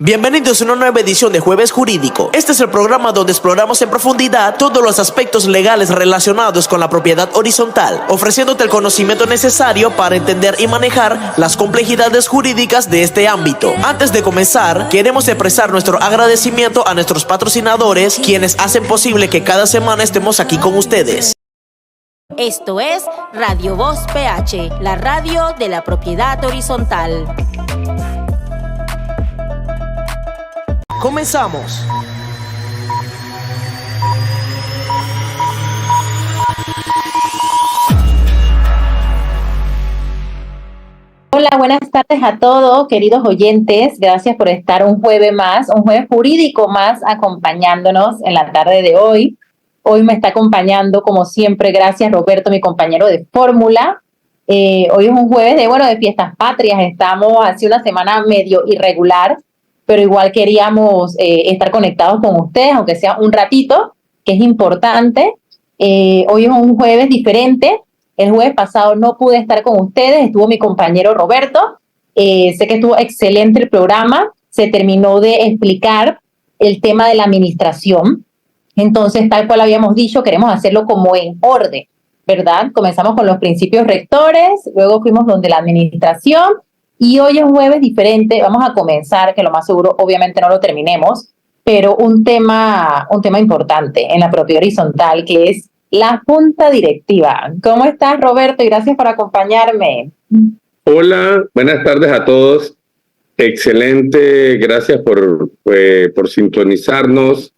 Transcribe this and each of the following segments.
Bienvenidos a una nueva edición de Jueves Jurídico. Este es el programa donde exploramos en profundidad todos los aspectos legales relacionados con la propiedad horizontal, ofreciéndote el conocimiento necesario para entender y manejar las complejidades jurídicas de este ámbito. Antes de comenzar, queremos expresar nuestro agradecimiento a nuestros patrocinadores, quienes hacen posible que cada semana estemos aquí con ustedes. Esto es Radio Voz PH, la radio de la propiedad horizontal. Comenzamos. Hola, buenas tardes a todos, queridos oyentes. Gracias por estar un jueves jurídico más, acompañándonos en la tarde de hoy. Hoy me está acompañando, como siempre, gracias Roberto, mi compañero de fórmula. Hoy es un jueves de fiestas patrias. Estamos hace una semana medio irregular, pero igual queríamos estar conectados con ustedes, aunque sea un ratito, que es importante. Hoy es un jueves diferente. El jueves pasado no pude estar con ustedes, estuvo mi compañero Roberto. Sé que estuvo excelente el programa, se terminó de explicar el tema de la administración. Entonces, tal cual habíamos dicho, queremos hacerlo como en orden, ¿verdad? Comenzamos con los principios rectores, luego fuimos donde la administración, y hoy es un jueves diferente. Vamos a comenzar, que lo más seguro, obviamente no lo terminemos, pero un tema importante en la propiedad horizontal, que es la junta directiva. ¿Cómo estás, Roberto? Y gracias por acompañarme. Hola, buenas tardes a todos. Excelente, gracias por sintonizarnos.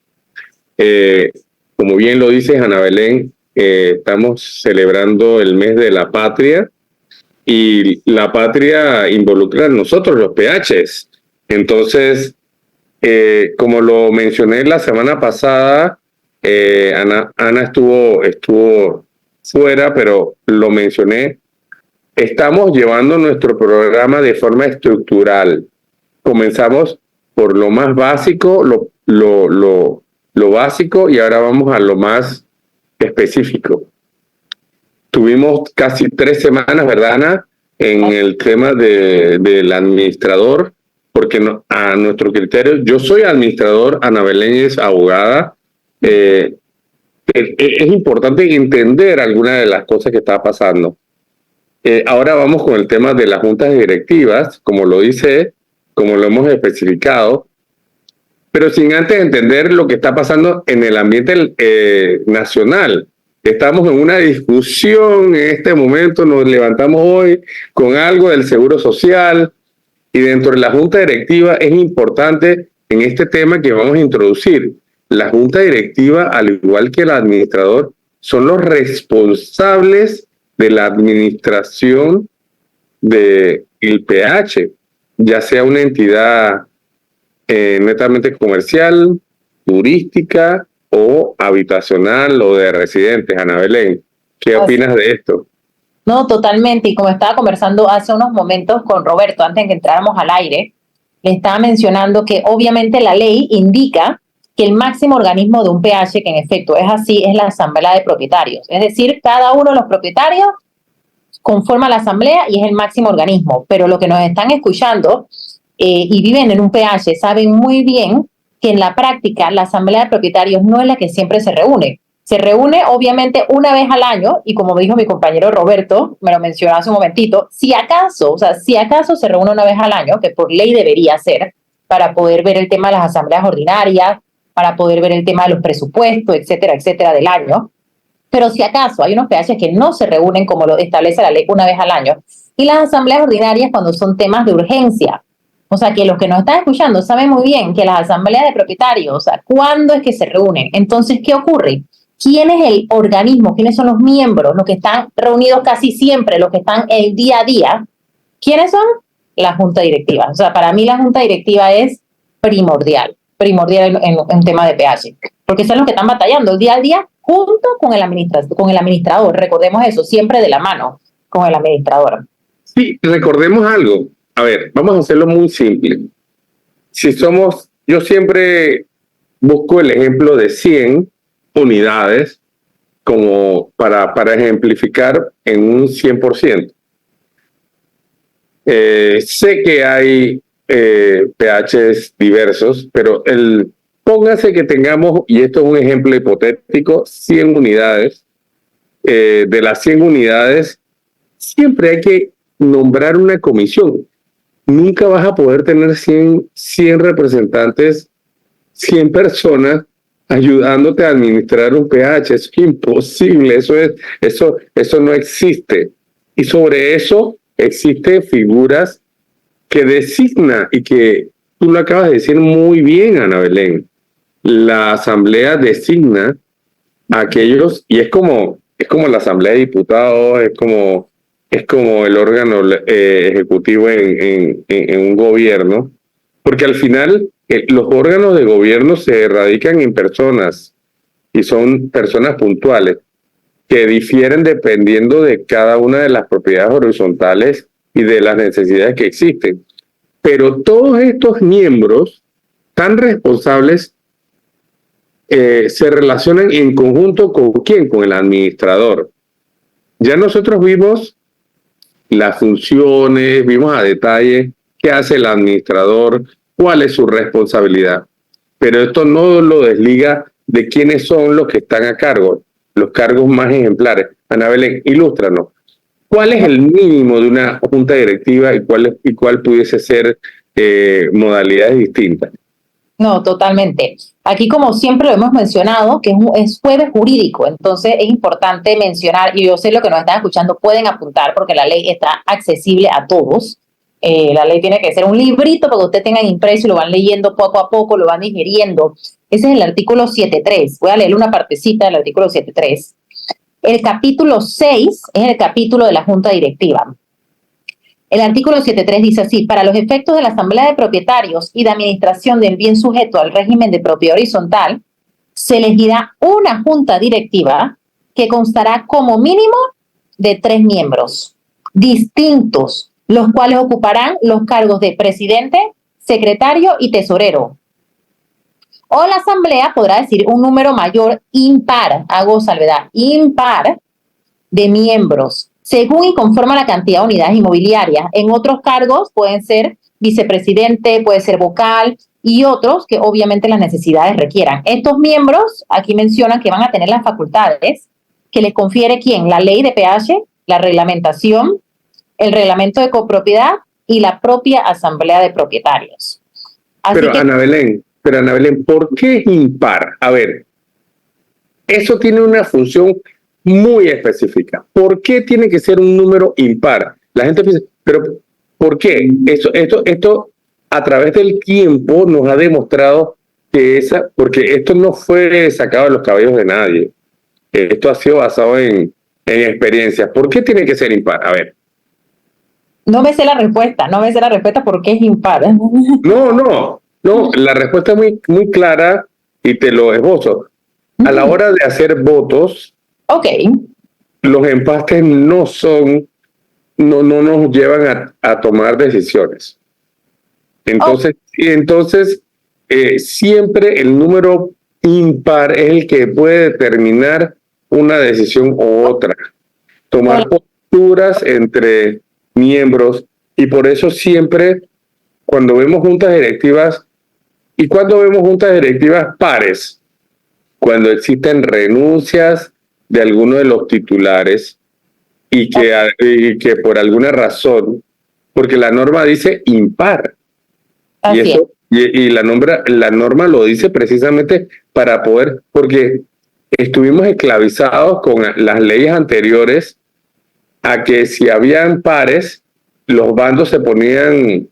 Como bien lo dices, Ana Belén, estamos celebrando el mes de la patria. Y la patria involucra a nosotros, los PHs. Entonces, como lo mencioné la semana pasada, Ana estuvo fuera, pero lo mencioné. Estamos llevando nuestro programa de forma estructural. Comenzamos por lo más básico, lo básico, y ahora vamos a lo más específico. Tuvimos casi 3 semanas, ¿verdad, Ana?, en el tema del administrador, porque a nuestro criterio, yo soy administrador, Ana Belén es abogada. Es importante entender algunas de las cosas que está pasando. Ahora vamos con el tema de las juntas directivas, como lo hemos especificado, pero sin antes entender lo que está pasando en el ambiente nacional. Estamos en una discusión en este momento, nos levantamos hoy con algo del Seguro Social, y dentro de la Junta Directiva es importante en este tema que vamos a introducir. La Junta Directiva, al igual que el administrador, son los responsables de la administración del PH, ya sea una entidad netamente comercial, turística o habitacional o de residentes. Ana Belén, ¿qué opinas de esto? No, totalmente. Y como estaba conversando hace unos momentos con Roberto, antes de que entráramos al aire, le estaba mencionando que obviamente la ley indica que el máximo organismo de un PH, que en efecto es así, es la asamblea de propietarios. Es decir, cada uno de los propietarios conforma la asamblea y es el máximo organismo. Pero lo que nos están escuchando y viven en un PH saben muy bien que en la práctica la asamblea de propietarios no es la que siempre se reúne. Se reúne obviamente una vez al año, y como dijo mi compañero Roberto, me lo mencionó hace un momentito, si acaso se reúne una vez al año, que por ley debería ser, para poder ver el tema de las asambleas ordinarias, para poder ver el tema de los presupuestos, etcétera, del año. Pero si acaso hay unos PH que no se reúnen como lo establece la ley una vez al año, y las asambleas ordinarias cuando son temas de urgencia. O sea, que los que nos están escuchando saben muy bien que las asambleas de propietarios, o sea, ¿cuándo es que se reúnen? Entonces, ¿qué ocurre? ¿Quién es el organismo? ¿Quiénes son los miembros? Los que están reunidos casi siempre, los que están el día a día. ¿Quiénes son? La junta directiva. O sea, para mí la junta directiva es primordial en tema de PH, porque son los que están batallando el día a día junto con el administrador. Recordemos eso, siempre de la mano con el administrador. Sí, recordemos algo. A ver, vamos a hacerlo muy simple. Yo siempre busco el ejemplo de 100 unidades como para ejemplificar en un 100%. Sé que hay PHs diversos, pero póngase que tengamos, y esto es un ejemplo hipotético, 100 unidades. De las 100 unidades, siempre hay que nombrar una comisión. Nunca vas a poder tener 100 representantes, 100 personas ayudándote a administrar un PH. Eso es imposible, eso no existe. Y sobre eso existen figuras que designa, y que tú lo acabas de decir muy bien, Ana Belén. La asamblea designa a aquellos, y es como la asamblea de diputados, es como el órgano ejecutivo en un gobierno, porque al final los órganos de gobierno se radican en personas, y son personas puntuales que difieren dependiendo de cada una de las propiedades horizontales y de las necesidades que existen. Pero todos estos miembros tan responsables se relacionan en conjunto ¿con quién? Con el administrador. Ya nosotros vimos las funciones, vimos a detalle qué hace el administrador, cuál es su responsabilidad. Pero esto no lo desliga de quiénes son los que están a cargo, los cargos más ejemplares. Ana Belén, ilústranos. ¿Cuál es el mínimo de una junta directiva y cuál pudiese ser modalidades distintas? No, totalmente. Aquí, como siempre lo hemos mencionado, que es jueves jurídico, entonces es importante mencionar, y yo sé lo que nos están escuchando, pueden apuntar porque la ley está accesible a todos. La ley tiene que ser un librito para que ustedes tengan impreso y lo van leyendo poco a poco, lo van digiriendo. Ese es el artículo 7.3. Voy a leer una partecita del artículo 7.3. El capítulo 6 es el capítulo de la Junta Directiva. El artículo 7.3 dice así: para los efectos de la Asamblea de Propietarios y de Administración del bien sujeto al régimen de propiedad horizontal, se elegirá una junta directiva que constará como mínimo de 3 miembros distintos, los cuales ocuparán los cargos de presidente, secretario y tesorero. O la Asamblea podrá decir un número mayor impar, hago salvedad, impar de miembros, según y conforme a la cantidad de unidades inmobiliarias. En otros cargos pueden ser vicepresidente, puede ser vocal y otros que obviamente las necesidades requieran. Estos miembros aquí mencionan que van a tener las facultades que les confiere ¿quién? La ley de PH, la reglamentación, el reglamento de copropiedad y la propia asamblea de propietarios. Así Pero Ana Belén, ¿por qué es impar? A ver, eso tiene una función muy específica. ¿Por qué tiene que ser un número impar? La gente piensa, pero ¿por qué? Esto a través del tiempo nos ha demostrado que porque esto no fue sacado de los cabellos de nadie. Esto ha sido basado en experiencias. ¿Por qué tiene que ser impar? A ver. No me sé la respuesta por qué es impar. No, la respuesta es muy clara y te lo esbozo. A la hora de hacer votos, okay, los empates no nos llevan a tomar decisiones. Entonces siempre el número impar es el que puede determinar una decisión u otra. Tomar posturas entre miembros, y por eso siempre cuando vemos juntas directivas pares, cuando existen renuncias de alguno de los titulares y que por alguna razón, porque la norma dice impar, y la norma lo dice precisamente para poder, porque estuvimos esclavizados con las leyes anteriores a que si habían pares, los bandos se ponían,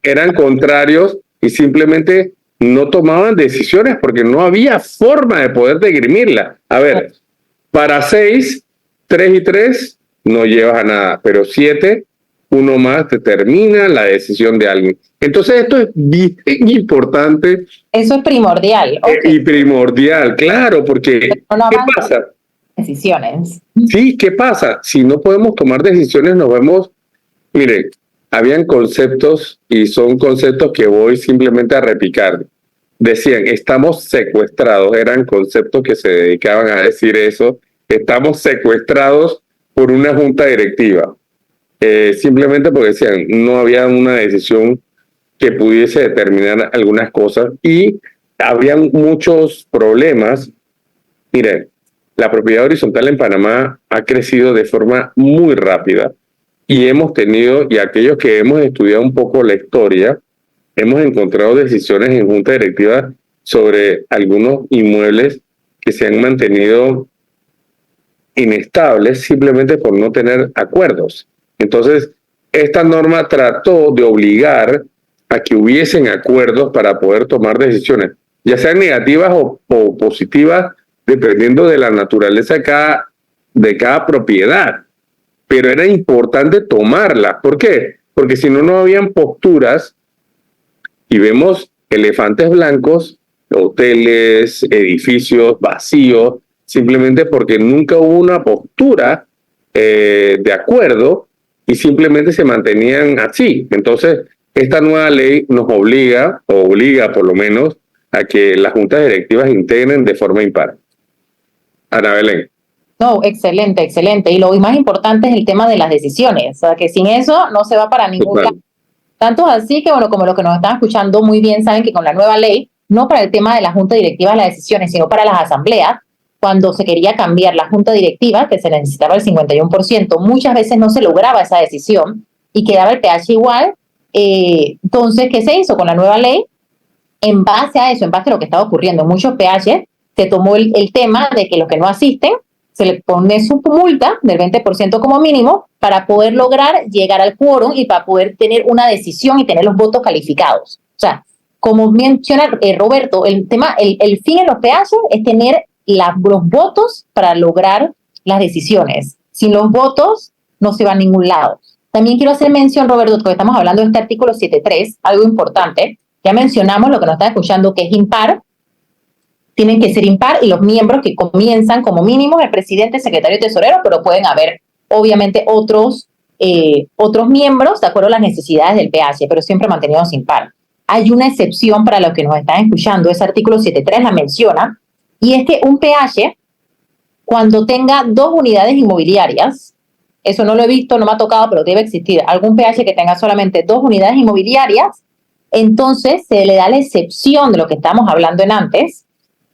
eran contrarios y simplemente no tomaban decisiones porque no había forma de poder degrimirla. A ver, para 6, 3 y 3 no llevas a nada, pero 7, uno más determina la decisión de alguien. Entonces esto es bien importante. Eso es primordial. Y primordial, claro, porque ¿qué pasa? Decisiones. Sí, ¿qué pasa? Si no podemos tomar decisiones, nos vemos. Miren, habían conceptos y son conceptos que voy simplemente a repicar. Decían, estamos secuestrados, eran conceptos que se dedicaban a decir eso. Estamos secuestrados por una junta directiva. simplemente porque decían, no había una decisión que pudiese determinar algunas cosas y habían muchos problemas. Mire, la propiedad horizontal en Panamá ha crecido de forma muy rápida y hemos tenido, y aquellos que hemos estudiado un poco la historia, hemos encontrado decisiones en junta directiva sobre algunos inmuebles que se han mantenido inestables simplemente por no tener acuerdos. Entonces, esta norma trató de obligar a que hubiesen acuerdos para poder tomar decisiones, ya sean negativas o positivas, dependiendo de la naturaleza de cada propiedad. Pero era importante tomarlas. ¿Por qué? Porque si no, no habían posturas y vemos elefantes blancos, hoteles, edificios vacíos, simplemente porque nunca hubo una postura de acuerdo y simplemente se mantenían así. Entonces, esta nueva ley nos obliga por lo menos, a que las juntas directivas integren de forma impar. Ana Belén. No, excelente, excelente. Y lo más importante es el tema de las decisiones. O sea, que sin eso no se va para ningún lado. Tanto así que, bueno, como los que nos están escuchando muy bien saben que con la nueva ley, no para el tema de la junta directiva las decisiones, sino para las asambleas, cuando se quería cambiar la junta directiva, que se necesitaba el 51%, muchas veces no se lograba esa decisión y quedaba el pH igual. Entonces, ¿qué se hizo con la nueva ley? En base a eso, en base a lo que estaba ocurriendo en muchos pH, se tomó el tema de que los que no asisten se le pone su multa del 20% como mínimo para poder lograr llegar al quórum y para poder tener una decisión y tener los votos calificados. O sea, como menciona Roberto, el fin en los pH es tener los votos para lograr las decisiones. Sin los votos no se va a ningún lado. También quiero hacer mención, Roberto, porque estamos hablando de este artículo 7.3, algo importante. Ya mencionamos lo que nos está escuchando, que es impar. Tienen que ser impar y los miembros que comienzan como mínimo el presidente, secretario y tesorero, pero pueden haber obviamente otros miembros de acuerdo a las necesidades del pH, pero siempre mantenidos impar. Hay una excepción para los que nos están escuchando, ese artículo 7.3 la menciona, y es que un pH, cuando tenga 2 unidades inmobiliarias, eso no lo he visto, no me ha tocado, pero debe existir, algún pH que tenga solamente 2 unidades inmobiliarias, entonces se le da la excepción de lo que estamos hablando en antes,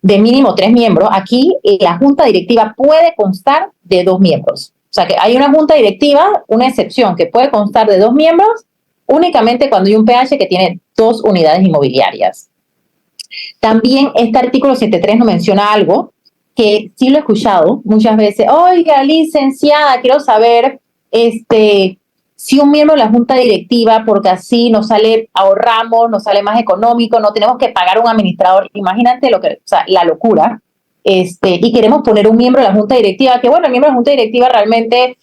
de mínimo 3 miembros. Aquí la junta directiva puede constar de 2 miembros. O sea que hay una junta directiva, una excepción que puede constar de 2 miembros únicamente cuando hay un pH que tiene 2 unidades inmobiliarias. También este artículo 7.3 nos menciona algo que sí lo he escuchado muchas veces. Oiga, licenciada, quiero saber si un miembro de la junta directiva, porque así nos ahorramos, nos sale más económico, no tenemos que pagar un administrador. Imagínate la locura. Y queremos poner un miembro de la junta directiva, que bueno, el miembro de la junta directiva realmente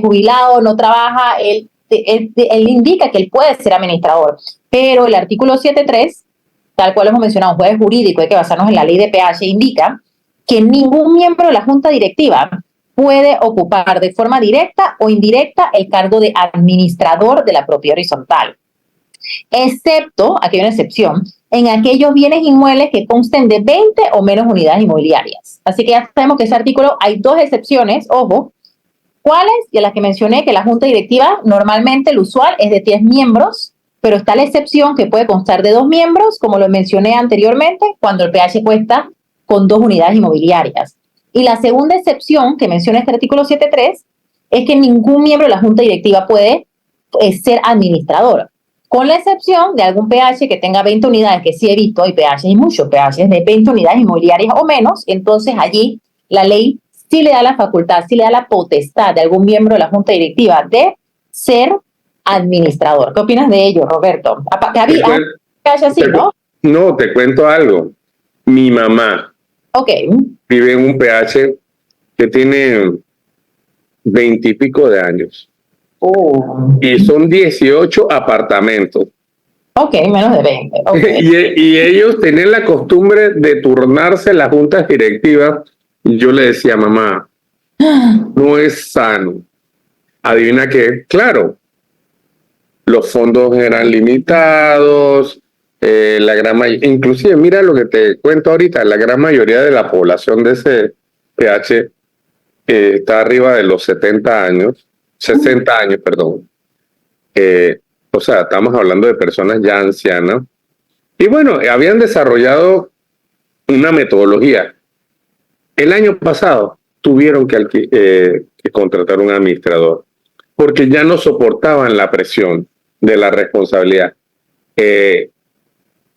jubilado, no trabaja, él indica que él puede ser administrador. Pero el artículo 7.3, tal cual hemos mencionado, un juez jurídico, hay que basarnos en la ley de pH, indica que ningún miembro de la junta directiva puede ocupar de forma directa o indirecta el cargo de administrador de la propiedad horizontal, excepto, aquí hay una excepción, en aquellos bienes inmuebles que consten de 20 o menos unidades inmobiliarias. Así que ya sabemos que ese artículo hay 2 excepciones, ojo, ¿cuáles? Y las que mencioné, que la junta directiva normalmente el usual es de 10 miembros, pero está la excepción que puede constar de 2 miembros, como lo mencioné anteriormente, cuando el pH cuesta con 2 unidades inmobiliarias. Y la segunda excepción que menciona este artículo 7.3 es que ningún miembro de la junta directiva puede ser administrador, con la excepción de algún pH que tenga 20 unidades, que sí he visto, hay pH, hay muchos pH de 20 unidades inmobiliarias o menos, entonces allí la ley sí le da la facultad, sí le da la potestad de algún miembro de la junta directiva de ser administrador. ¿Qué opinas de ello, Roberto? Había pH así, ¿no? No, te cuento algo. Mi mamá vive en un pH que tiene 20 y pico de años. Y son 18 apartamentos. Menos de 20. y ellos tenían la costumbre de turnarse las juntas directivas. Yo le decía, mamá, no es sano. Adivina qué, claro, los fondos eran limitados, inclusive mira lo que te cuento ahorita, la gran mayoría de la población de ese pH está arriba de los 60 años, perdón. o sea, estamos hablando de personas ya ancianas, y bueno, habían desarrollado una metodología. El año pasado tuvieron que contratar un administrador porque ya no soportaban la presión de la responsabilidad.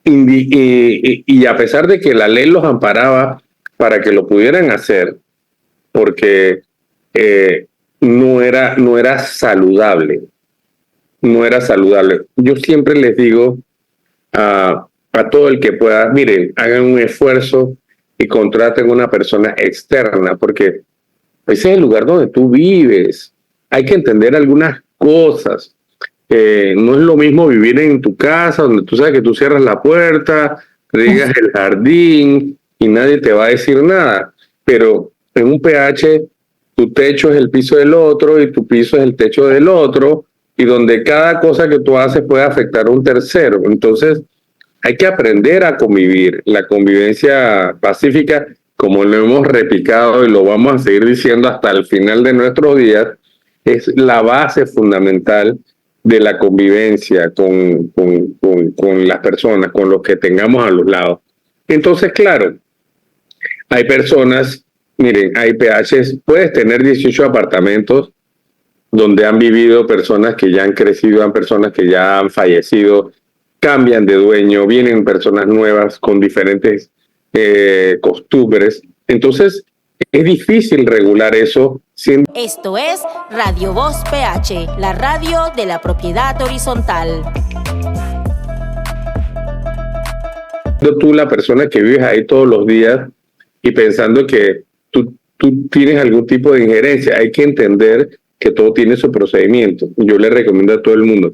Y a pesar de que la ley los amparaba para que lo pudieran hacer, porque no era saludable. No era saludable. Yo siempre les digo a todo el que pueda, miren, hagan un esfuerzo y contraten una persona externa, porque ese es el lugar donde tú vives. Hay que entender algunas cosas. No es lo mismo vivir en tu casa, donde tú sabes que tú cierras la puerta, riegas el jardín y nadie te va a decir nada. Pero en un PH, tu techo es el piso del otro y tu piso es el techo del otro, y donde cada cosa que tú haces puede afectar a un tercero. Entonces, hay que aprender a convivir. La convivencia pacífica, como lo hemos replicado y lo vamos a seguir diciendo hasta el final de nuestros días, es la base fundamental de la convivencia con las personas, con los que tengamos a los lados. Entonces, claro, hay personas, miren, hay PHs, puedes tener 18 apartamentos donde han vivido personas que ya han crecido, han personas que ya han fallecido, cambian de dueño, vienen personas nuevas con diferentes costumbres. Entonces, es difícil regular eso. Esto es Radio Voz PH, la radio de la propiedad horizontal. Tú, la persona que vives ahí todos los días y pensando que tú tienes algún tipo de injerencia, hay que entender que todo tiene su procedimiento. Yo le recomiendo a todo el mundo.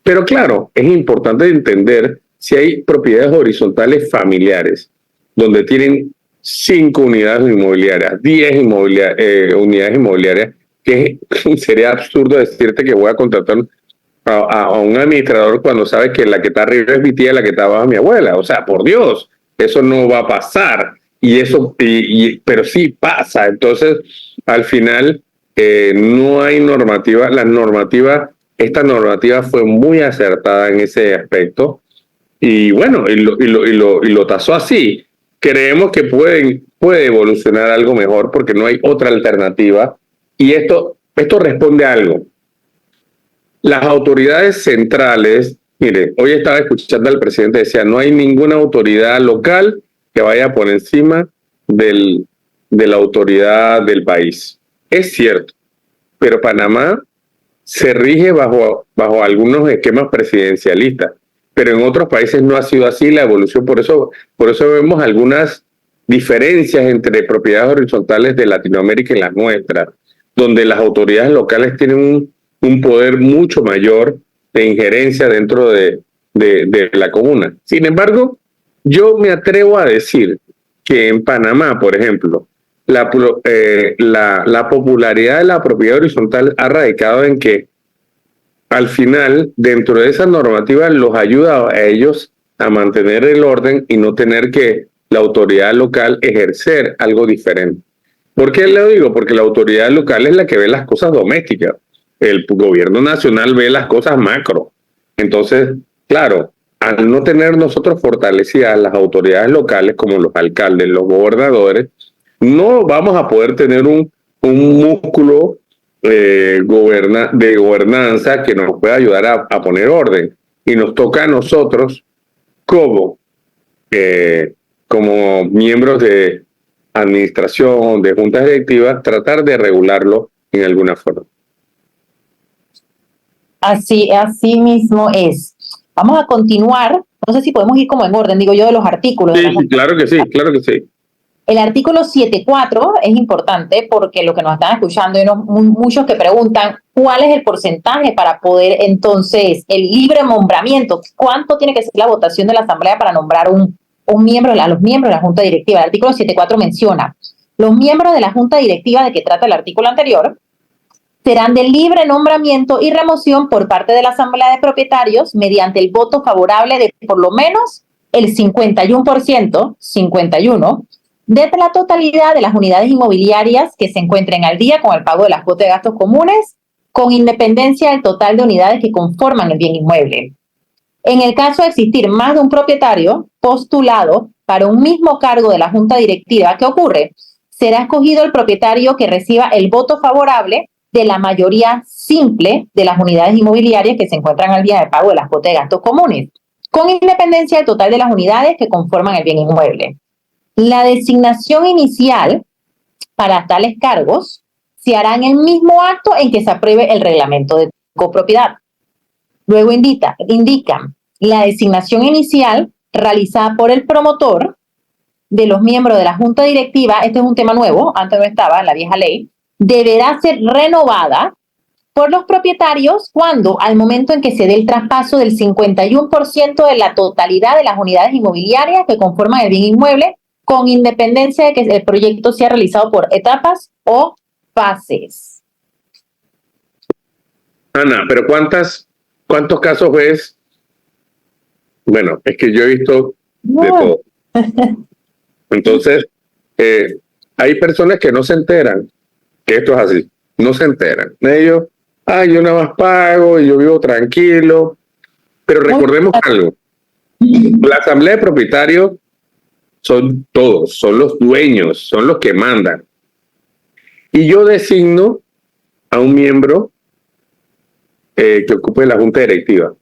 Pero claro, es importante entender si hay propiedades horizontales familiares, donde tienen 5 unidades inmobiliarias, 10 unidades inmobiliarias, que sería absurdo decirte que voy a contratar a un administrador cuando sabes que la que está arriba es mi tía y la que está abajo es mi abuela. O sea, por Dios, eso no va a pasar. Pero sí pasa. Entonces, al final, no hay normativa. Esta normativa fue muy acertada en ese aspecto. Y bueno, y lo tasó así. Creemos que puede evolucionar algo mejor porque no hay otra alternativa. Y esto responde a algo. Las autoridades centrales, mire, hoy estaba escuchando al presidente, decía, no hay ninguna autoridad local que vaya por encima de la autoridad del país. Es cierto, pero Panamá se rige bajo algunos esquemas presidencialistas, pero en otros países no ha sido así la evolución. Por eso vemos algunas diferencias entre propiedades horizontales de Latinoamérica y las nuestras, donde las autoridades locales tienen un poder mucho mayor de injerencia dentro de la comuna. Sin embargo, yo me atrevo a decir que en Panamá, por ejemplo, la popularidad de la propiedad horizontal ha radicado en que al final, dentro de esa normativa, los ayuda a ellos a mantener el orden y no tener que la autoridad local ejercer algo diferente. ¿Por qué le digo? Porque la autoridad local es la que ve las cosas domésticas. El gobierno nacional ve las cosas macro. Entonces, claro, al no tener nosotros fortalecidas las autoridades locales como los alcaldes, los gobernadores, no vamos a poder tener un músculo de gobernanza que nos pueda ayudar a poner orden. Y nos toca a nosotros como miembros de administración, de juntas directivas, tratar de regularlo en alguna forma. Así mismo es. Vamos a continuar. No sé si podemos ir como en orden, digo yo, de los artículos. Sí, claro que sí. El artículo 7.4 es importante porque lo que nos están escuchando, hay muchos que preguntan cuál es el porcentaje para poder entonces, el libre nombramiento, cuánto tiene que ser la votación de la asamblea para nombrar a los miembros de la junta directiva. El artículo 7.4 menciona, los miembros de la junta directiva de que trata el artículo anterior serán de libre nombramiento y remoción por parte de la asamblea de propietarios mediante el voto favorable de por lo menos el 51%, de la totalidad de las unidades inmobiliarias que se encuentren al día con el pago de las cuotas de gastos comunes con independencia del total de unidades que conforman el bien inmueble. En el caso de existir más de un propietario postulado para un mismo cargo de la junta directiva, ¿qué ocurre? Será escogido el propietario que reciba el voto favorable de la mayoría simple de las unidades inmobiliarias que se encuentran al día de pago de las cuotas de gastos comunes, con independencia del total de las unidades que conforman el bien inmueble. La designación inicial para tales cargos se hará en el mismo acto en que se apruebe el reglamento de copropiedad. Luego indican la designación inicial realizada por el promotor de los miembros de la junta directiva. Este es un tema nuevo, antes no estaba en la vieja ley. Deberá ser renovada por los propietarios cuando, al momento en que se dé el traspaso del 51% de la totalidad de las unidades inmobiliarias que conforman el bien inmueble, con independencia de que el proyecto sea realizado por etapas o fases. Ana, pero ¿cuántos casos ves? Bueno, es que yo he visto de todo. Entonces, hay personas que no se enteran que esto es así. No se enteran. Ellos, yo nada más pago y yo vivo tranquilo. Pero recordemos algo. La asamblea de propietarios son todos, son los dueños, son los que mandan. Y yo designo a un miembro que ocupe la junta directiva.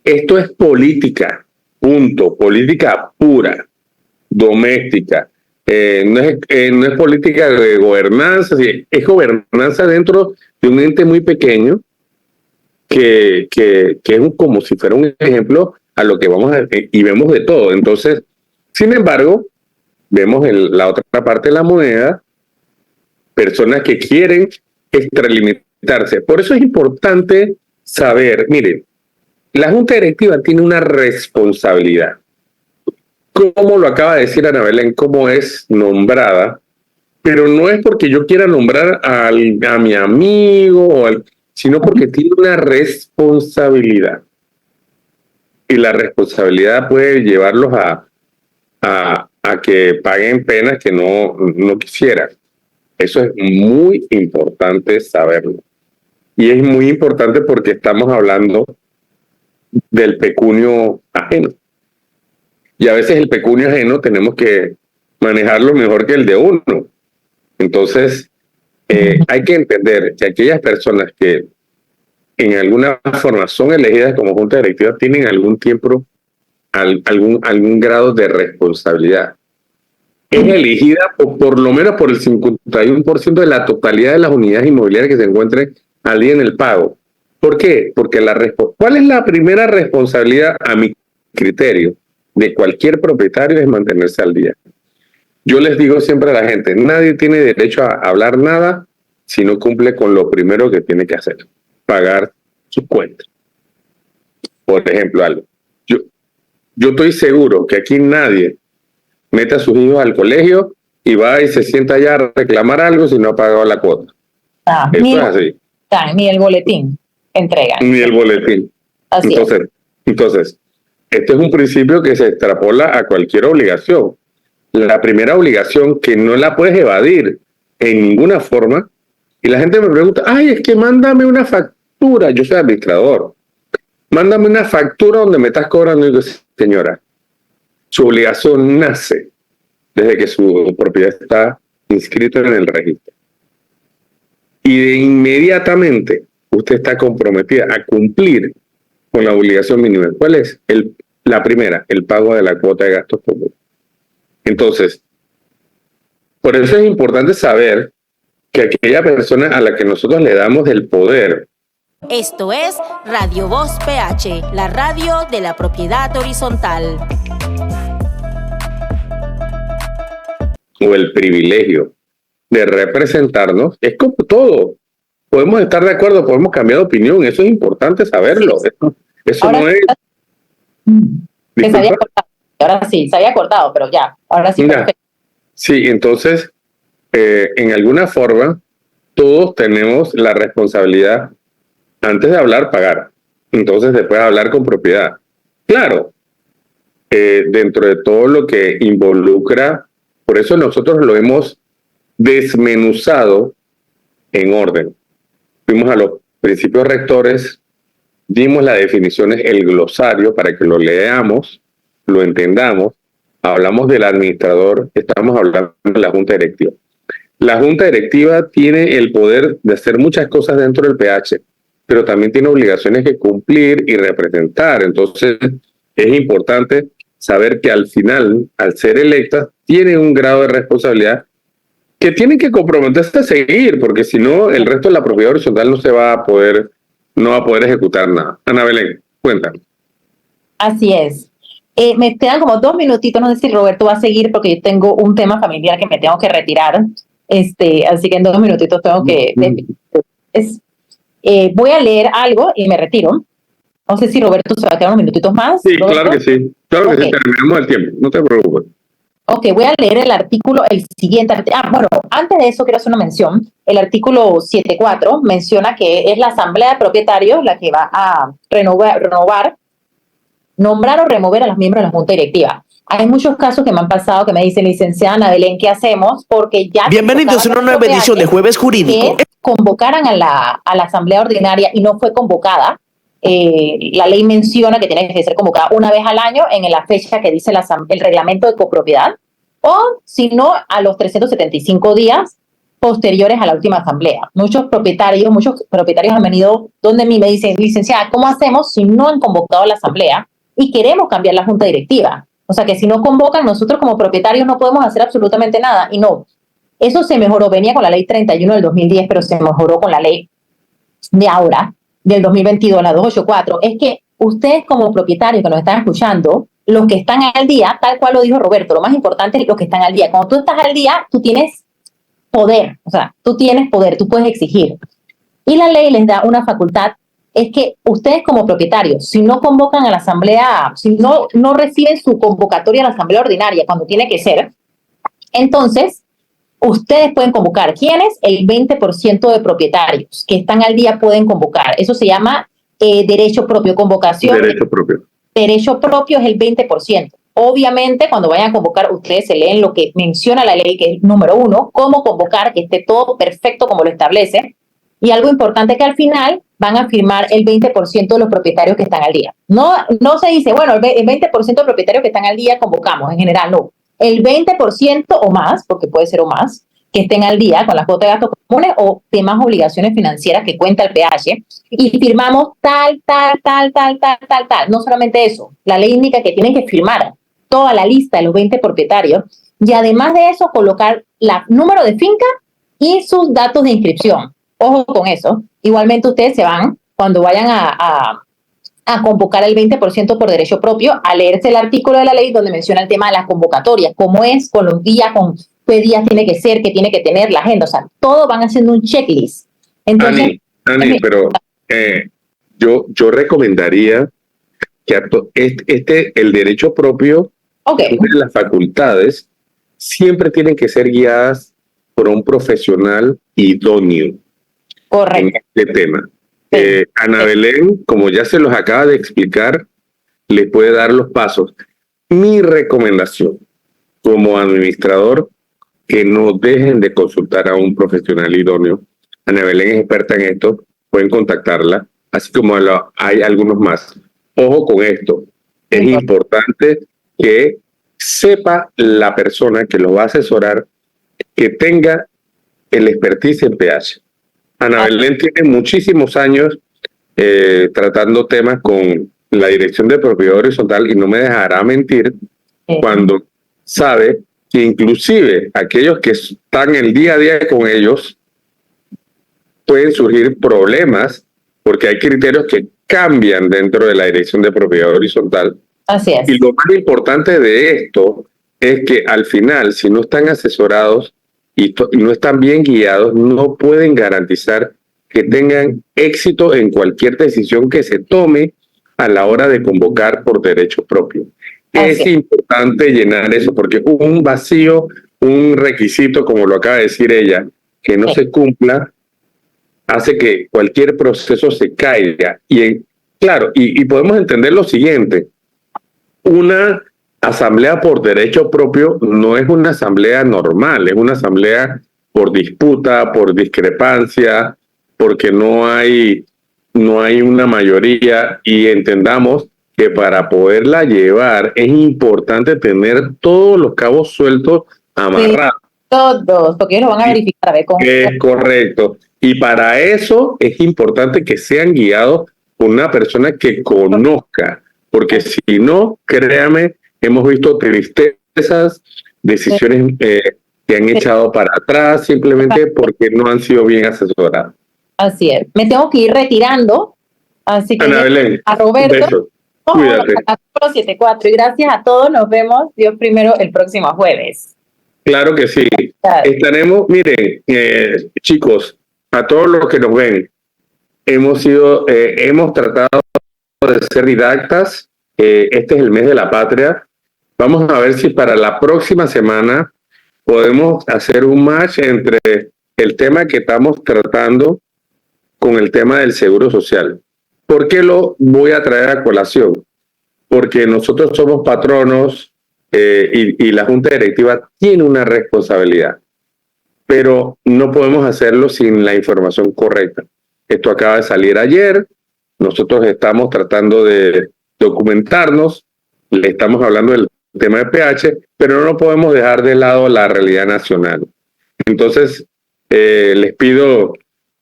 Esto es política, punto, política pura, doméstica. No es política de gobernanza, es gobernanza dentro de un ente muy pequeño que es como si fuera un ejemplo a lo que vamos a ver, y vemos de todo. Entonces, sin embargo, vemos en la otra parte de la moneda personas que quieren extralimitarse. Por eso es importante saber, miren, la junta directiva tiene una responsabilidad. Como lo acaba de decir Ana Belén, cómo es nombrada, pero no es porque yo quiera nombrar a mi amigo, sino porque tiene una responsabilidad. Y la responsabilidad puede llevarlos a que paguen penas que no quisieran. Eso es muy importante saberlo. Y es muy importante porque estamos hablando del pecunio ajeno. Y a veces el pecunio ajeno tenemos que manejarlo mejor que el de uno. Entonces, hay que entender que aquellas personas que en alguna forma son elegidas como junta directiva tienen algún tiempo, algún grado de responsabilidad. Es elegida por lo menos por el 51% de la totalidad de las unidades inmobiliarias que se encuentren al día en el pago. ¿Por qué? Porque ¿cuál es la primera responsabilidad a mi criterio de cualquier propietario? Es mantenerse al día. Yo les digo siempre a la gente, nadie tiene derecho a hablar nada si no cumple con lo primero que tiene que hacer, pagar sus cuentas. Por ejemplo, algo. Yo estoy seguro que aquí nadie mete a sus hijos al colegio y va y se sienta allá a reclamar algo si no ha pagado la cuota. Eso es así. Ni el boletín entregan. Ni el boletín. Así entonces, este es un principio que se extrapola a cualquier obligación. La primera obligación que no la puedes evadir en ninguna forma. Y la gente me pregunta, es que mándame una factura. Yo soy administrador. Mándame una factura donde me estás cobrando. Y digo, señora, su obligación nace desde que su propiedad está inscrita en el registro. Y de inmediatamente usted está comprometida a cumplir con la obligación mínima. ¿Cuál es? La primera, el pago de la cuota de gastos comunes. Entonces, por eso es importante saber que aquella persona a la que nosotros le damos el poder. Esto es Radio Voz PH, la radio de la propiedad horizontal. O el privilegio de representarnos, es como todo. Podemos estar de acuerdo, podemos cambiar de opinión, eso es importante saberlo. Eso ahora no es... Que se había cortado. Ahora sí, se había cortado, pero ya, ahora sí. Sí, entonces, en alguna forma, todos tenemos la responsabilidad, antes de hablar, pagar. Entonces, después hablar con propiedad. Claro, dentro de todo lo que involucra, por eso nosotros lo hemos desmenuzado en orden. Fuimos a los principios rectores, dimos las definiciones, el glosario, para que lo leamos, lo entendamos. Hablamos del administrador, estamos hablando de la junta directiva. La junta directiva tiene el poder de hacer muchas cosas dentro del PH, pero también tiene obligaciones que cumplir y representar. Entonces, es importante saber que al final, al ser electas, tienen un grado de responsabilidad que tienen que comprometerse a seguir, porque si no, el resto de la propiedad horizontal no va a poder ejecutar nada. Ana Belén, cuéntame. Así es. Me quedan como 2 minutitos, no sé si Roberto va a seguir porque yo tengo un tema familiar que me tengo que retirar. Así que en 2 minutitos tengo que... voy a leer algo y me retiro. No sé si Roberto se va a quedar unos minutitos más. Sí, ¿Roberto? claro que sí. Claro que sí, terminamos el tiempo, no te preocupes. Ok, voy a leer el artículo, el siguiente. Bueno, antes de eso quiero hacer una mención. El artículo 7.4 menciona que es la asamblea de propietarios la que va a renovar, nombrar o remover a los miembros de la junta directiva. Hay muchos casos que me han pasado que me dicen, licenciada Ana Belén, ¿qué hacemos? Porque ya... Bienvenidos a una nueva edición de Jueves Jurídico. Que convocaran a la asamblea ordinaria y no fue convocada. La ley menciona que tiene que ser convocada una vez al año en la fecha que dice el reglamento de copropiedad, o si no, a los 375 días posteriores a la última asamblea. Muchos propietarios han venido donde mí me dicen, licenciada, ¿cómo hacemos si no han convocado a la asamblea y queremos cambiar la junta directiva? O sea, que si no convocan, nosotros como propietarios no podemos hacer absolutamente nada. Y no, eso se mejoró, venía con la ley 31 del 2010, pero se mejoró con la ley de ahora, del 2022, la 284. Es que ustedes como propietarios que nos están escuchando, los que están al día, tal cual lo dijo Roberto, lo más importante es los que están al día. Cuando tú estás al día, tú tienes poder, o sea, tú tienes poder, tú puedes exigir. Y la ley les da una facultad, es que ustedes como propietarios, si no convocan a la asamblea, si no reciben su convocatoria a la asamblea ordinaria cuando tiene que ser, entonces ustedes pueden convocar. ¿Quiénes? El 20% de propietarios que están al día pueden convocar. Eso se llama derecho propio, convocación. Derecho propio. Derecho propio es el 20%. Obviamente, cuando vayan a convocar, ustedes se leen lo que menciona la ley, que es número 1, cómo convocar, que esté todo perfecto como lo establece. Y algo importante que al final van a firmar el 20% de los propietarios que están al día. No se dice, bueno, el 20% de propietarios que están al día convocamos, en general no. El 20% o más, porque puede ser o más, que estén al día con las cuotas de gastos comunes o demás obligaciones financieras que cuenta el PH, y firmamos tal. No solamente eso, la ley indica que tienen que firmar toda la lista de los 20 propietarios y además de eso colocar el número de finca y sus datos de inscripción. Ojo con eso. Igualmente ustedes se van, cuando vayan a convocar el 20% por derecho propio, a leerse el artículo de la ley donde menciona el tema de las convocatorias, cómo es, con los días, con qué días tiene que ser, qué tiene que tener la agenda. O sea, todo van haciendo un checklist. Entonces, Ani, pero yo recomendaría que el derecho propio, las facultades, siempre tienen que ser guiadas por un profesional idóneo. Correcto. En este tema. Sí. Ana Belén, como ya se los acaba de explicar, les puede dar los pasos. Mi recomendación como administrador, que no dejen de consultar a un profesional idóneo. Ana Belén es experta en esto, pueden contactarla, así como hay algunos más. Ojo con esto, es importante que sepa la persona que los va a asesorar, que tenga el expertise en PH. Ana Belén tiene muchísimos años tratando temas con la Dirección de Propiedad Horizontal y no me dejará mentir cuando sabe que inclusive aquellos que están el día a día con ellos pueden surgir problemas porque hay criterios que cambian dentro de la Dirección de Propiedad Horizontal. Así es. Y lo más importante de esto es que al final, si no están asesorados y no están bien guiados, no pueden garantizar que tengan éxito en cualquier decisión que se tome a la hora de convocar por derecho propio. Es importante llenar eso, porque un vacío, un requisito, como lo acaba de decir ella, que no se cumpla, hace que cualquier proceso se caiga. Y podemos entender lo siguiente: una asamblea por derecho propio no es una asamblea normal, es una asamblea por disputa, por discrepancia, porque no hay no hay una mayoría y entendamos que para poderla llevar es importante tener todos los cabos sueltos amarrados. Sí, todos, porque ellos lo van a verificar, a ver cómo. Es correcto. Y para eso es importante que sean guiados por una persona que conozca, porque si no, créame, hemos visto tristezas, decisiones que han echado para atrás simplemente porque no han sido bien asesoradas. Así es. Me tengo que ir retirando, así que Ana Belén, a Roberto. beso. Cuídate. A 74 y gracias a todos. Nos vemos Dios primero el próximo jueves. Claro que sí. Claro. Estaremos, miren, chicos, a todos los que nos ven, hemos tratado de ser didactas. Este es el mes de la patria. Vamos a ver si para la próxima semana podemos hacer un match entre el tema que estamos tratando con el tema del seguro social. ¿Por qué lo voy a traer a colación? Porque nosotros somos patronos y la Junta Directiva tiene una responsabilidad, pero no podemos hacerlo sin la información correcta. Esto acaba de salir ayer, nosotros estamos tratando de documentarnos, le estamos hablando del tema de pH, pero no podemos dejar de lado la realidad nacional. Entonces, les pido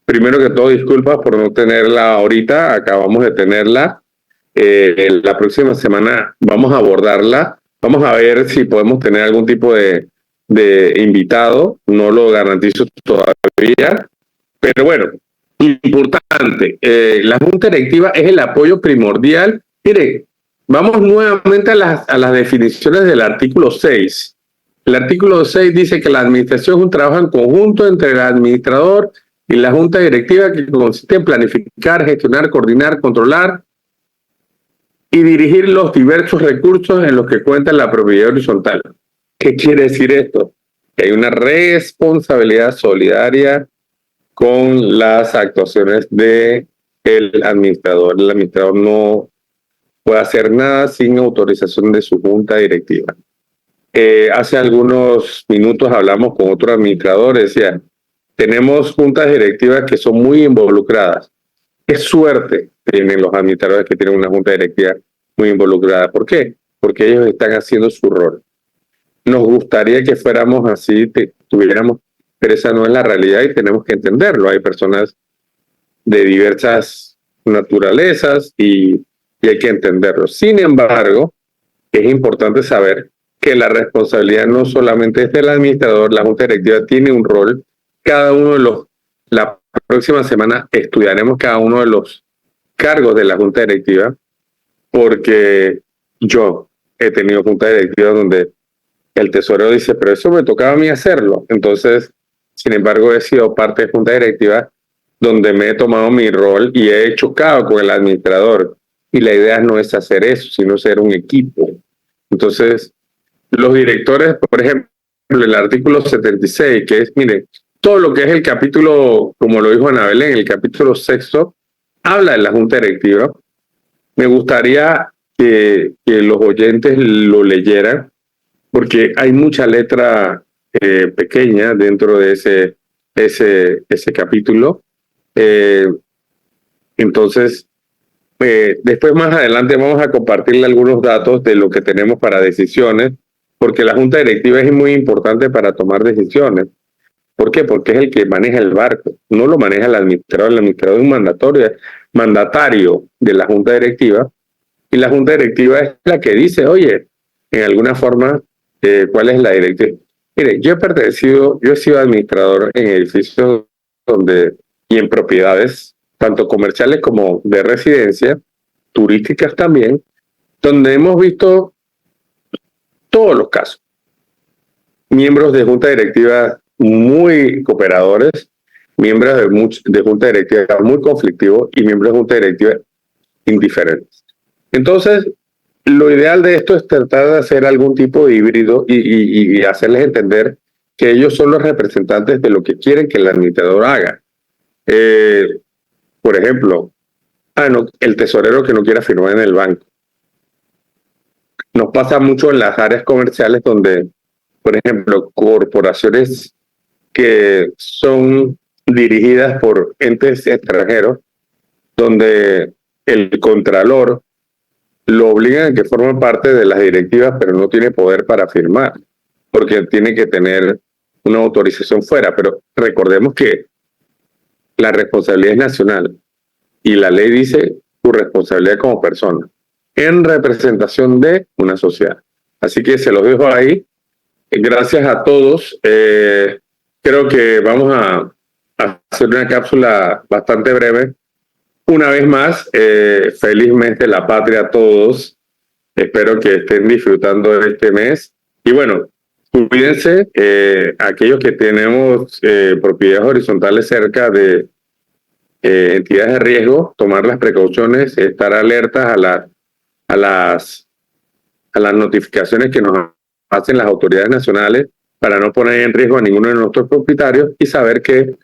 primero que todo disculpas por no tenerla ahorita, acabamos de tenerla. La próxima semana vamos a abordarla, vamos a ver si podemos tener algún tipo de invitado, no lo garantizo todavía, pero bueno, importante, la Junta Directiva es el apoyo primordial. Mire, vamos nuevamente a las definiciones del artículo 6. El artículo 6 dice que la administración es un trabajo en conjunto entre el administrador y la Junta Directiva que consiste en planificar, gestionar, coordinar, controlar y dirigir los diversos recursos en los que cuenta la propiedad horizontal. ¿Qué quiere decir esto? Que hay una responsabilidad solidaria con las actuaciones del administrador. El administrador no puede hacer nada sin autorización de su junta directiva. Hace algunos minutos hablamos con otro administrador, decía, tenemos juntas directivas que son muy involucradas. Qué suerte tienen los administradores que tienen una junta directiva muy involucrada. ¿Por qué? Porque ellos están haciendo su rol. Nos gustaría que fuéramos así, tuviéramos, pero esa no es la realidad y tenemos que entenderlo. Hay personas de diversas naturalezas y hay que entenderlo. Sin embargo, es importante saber que la responsabilidad no solamente es del administrador, la junta directiva tiene un rol. Cada uno de los, la próxima semana estudiaremos cada uno de los cargos de la junta directiva, porque yo he tenido junta directiva donde el tesorero dice, pero eso me tocaba a mí hacerlo. Entonces, sin embargo, he sido parte de junta directiva donde me he tomado mi rol y he chocado con el administrador. Y la idea no es hacer eso, sino ser un equipo. Entonces, los directores, por ejemplo, el artículo 76, que es, mire, todo lo que es el capítulo, como lo dijo Ana Belén, el capítulo 6, habla de la junta directiva. Me gustaría que los oyentes lo leyeran, porque hay mucha letra pequeña dentro de ese capítulo. Entonces, después más adelante vamos a compartirle algunos datos de lo que tenemos para decisiones, porque la junta directiva es muy importante para tomar decisiones. ¿Por qué? Porque es el que maneja el barco, no lo maneja el administrador es un mandatario de la junta directiva, y la junta directiva es la que dice, oye, en alguna forma, ¿cuál es la directiva? Mire, yo he sido administrador en edificios y en propiedades, tanto comerciales como de residencia, turísticas también, donde hemos visto todos los casos. Miembros de junta directiva muy cooperadores, miembros de junta directiva muy conflictivos y miembros de junta directiva indiferentes. Entonces, lo ideal de esto es tratar de hacer algún tipo de híbrido y hacerles entender que ellos son los representantes de lo que quieren que el administrador haga. Por ejemplo, el tesorero que no quiera firmar en el banco. Nos pasa mucho en las áreas comerciales donde, por ejemplo, corporaciones que son dirigidas por entes extranjeros donde el contralor lo obligan a que forme parte de las directivas, pero no tiene poder para firmar, porque tiene que tener una autorización fuera. Pero recordemos que la responsabilidad es nacional y la ley dice tu responsabilidad como persona en representación de una sociedad. Así que se los dejo ahí. Gracias a todos. Creo que vamos a hacer una cápsula bastante breve. Una vez más, feliz mes de la patria a todos. Espero que estén disfrutando de este mes. Y bueno, cuídense, aquellos que tenemos propiedades horizontales cerca de entidades de riesgo, tomar las precauciones, estar alertas a las notificaciones que nos hacen las autoridades nacionales para no poner en riesgo a ninguno de nuestros propietarios y saber que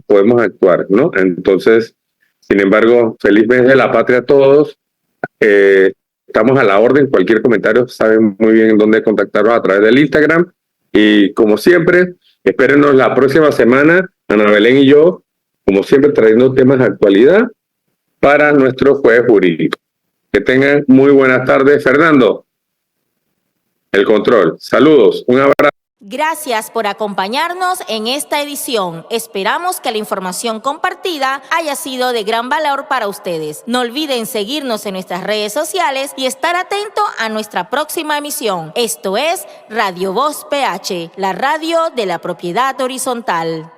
podemos actuar, ¿no? Entonces, sin embargo, feliz mes de la patria a todos. Estamos a la orden. Cualquier comentario, saben muy bien dónde contactarnos a través del Instagram. Y como siempre, espérenos la próxima semana, Ana Belén y yo, como siempre, trayendo temas de actualidad para nuestro jueves jurídico. Que tengan muy buenas tardes. Fernando, el control. Saludos, un abrazo. Gracias por acompañarnos en esta edición. Esperamos que la información compartida haya sido de gran valor para ustedes. No olviden seguirnos en nuestras redes sociales y estar atento a nuestra próxima emisión. Esto es Radio Voz PH, la radio de la propiedad horizontal.